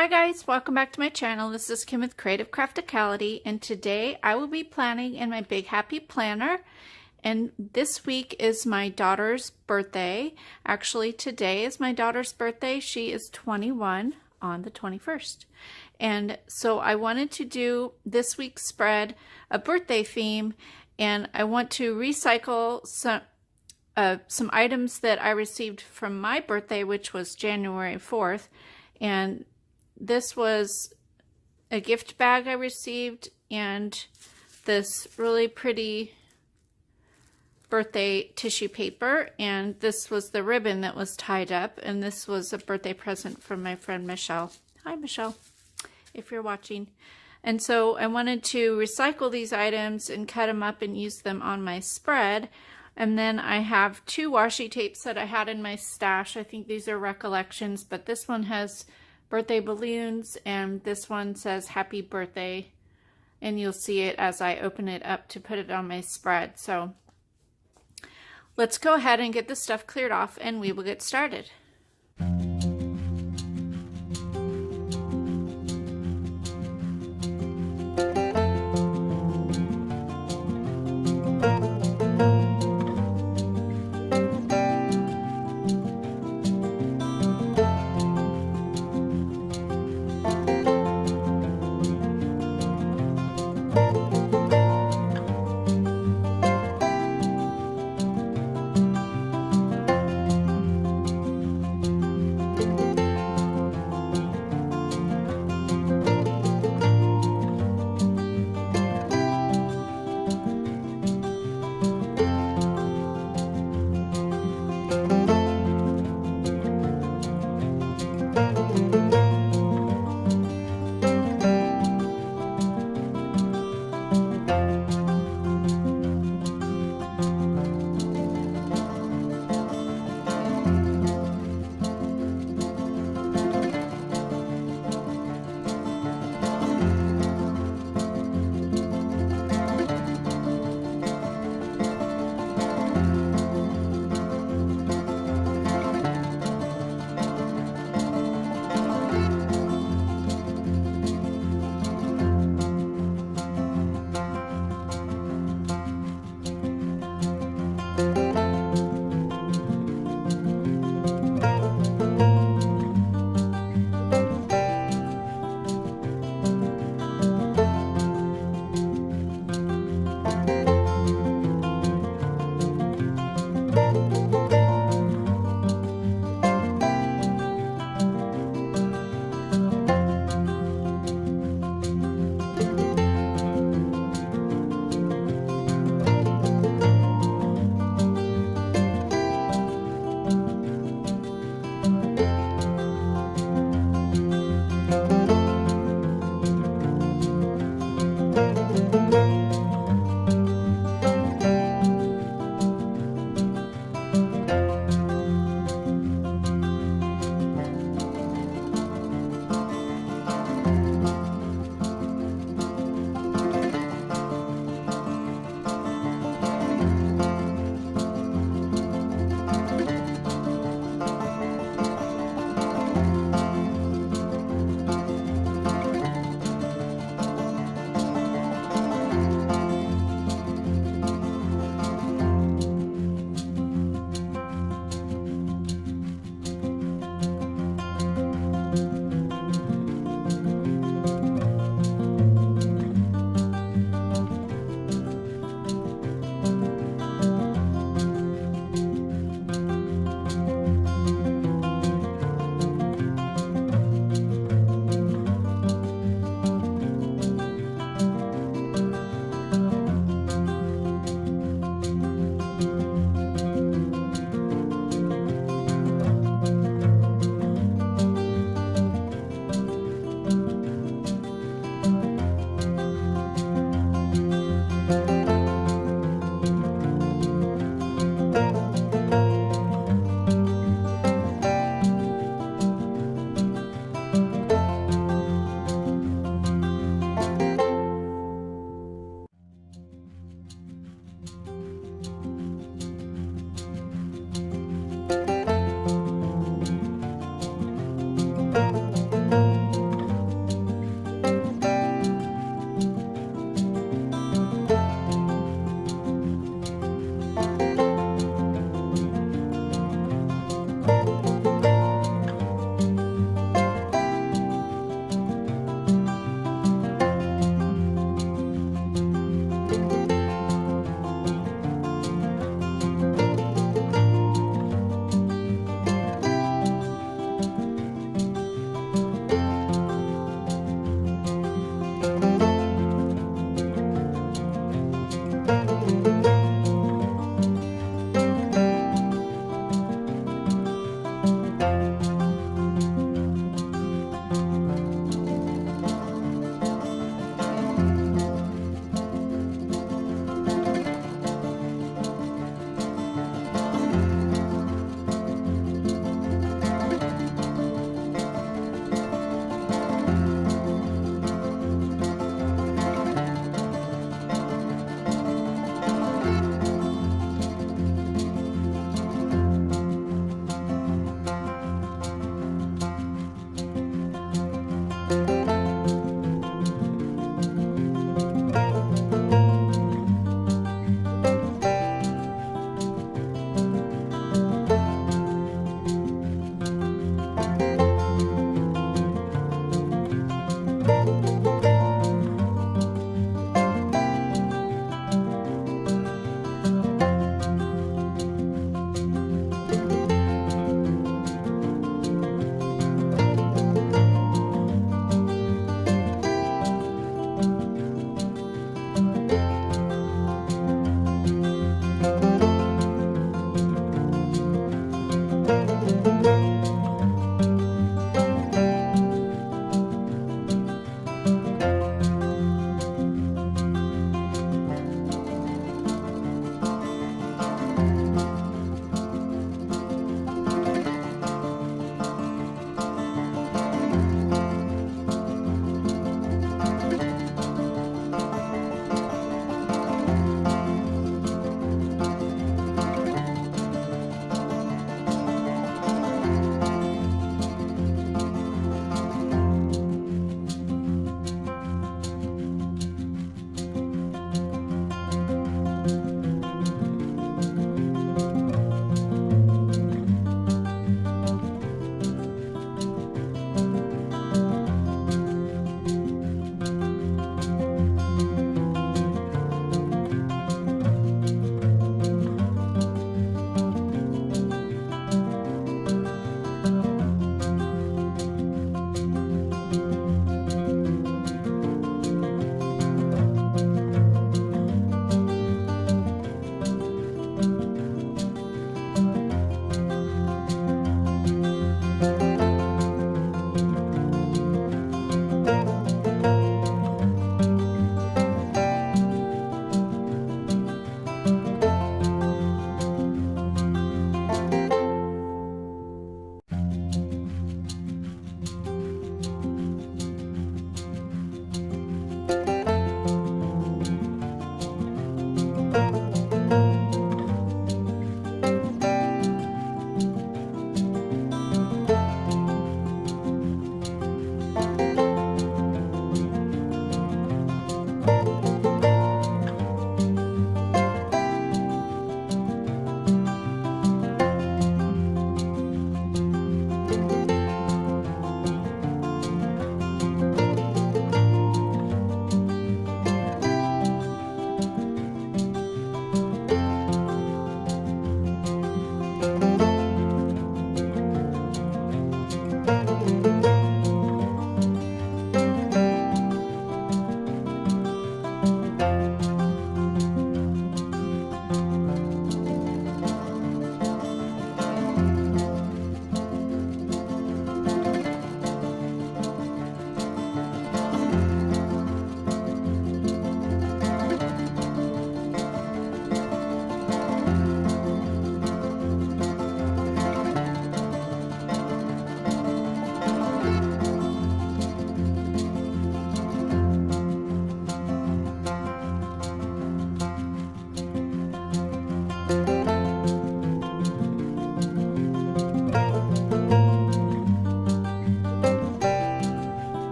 Hi guys, welcome back to my channel. This is Kim with Creative Crafticality, and today I will be planning in my Big Happy Planner. And this week is my daughter's birthday. Actually, today is my daughter's birthday. She is 21 on the 21st. And so I wanted to do this week's spread a birthday theme, and I want to recycle some items that I received from my birthday, which was January 4th. And this was a gift bag I received, and this really pretty birthday tissue paper, and this was the ribbon that was tied up, and this was a birthday present from my friend Michelle. Hi Michelle, if you're watching. And so I wanted to recycle these items and cut them up and use them on my spread. And then I have two washi tapes that I had in my stash. I think these are recollections, but this one has birthday balloons, and this one says happy birthday, and you'll see it as I open it up to put it on my spread. So let's go ahead and get this stuff cleared off, and we will get started.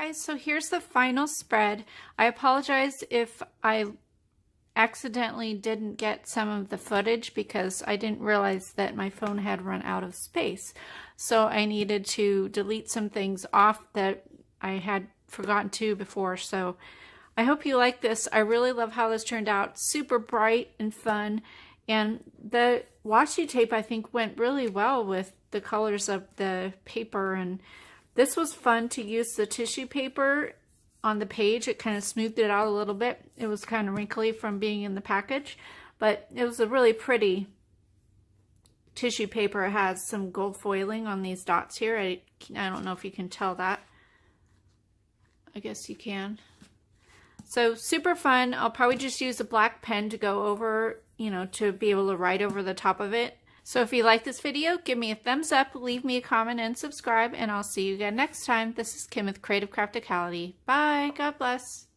Guys, so here's the final spread. I apologize if I accidentally didn't get some of the footage because I didn't realize that my phone had run out of space. So I needed to delete some things off that I had forgotten to before. So I hope you like this. I really love how this turned out. Super bright and fun. And the washi tape, I think, went really well with the colors of the paper. And this was fun to use the tissue paper on the page. It kind of smoothed it out a little bit. It was kind of wrinkly from being in the package, but it was a really pretty tissue paper. It has some gold foiling on these dots here. I don't know if you can tell that. I guess you can. So super fun. I'll probably just use a black pen to go over, you know, to be able to write over the top of it. So if you like this video, give me a thumbs up, leave me a comment, and subscribe, and I'll see you again next time. This is Kim with Creative Crafticality. Bye. God bless.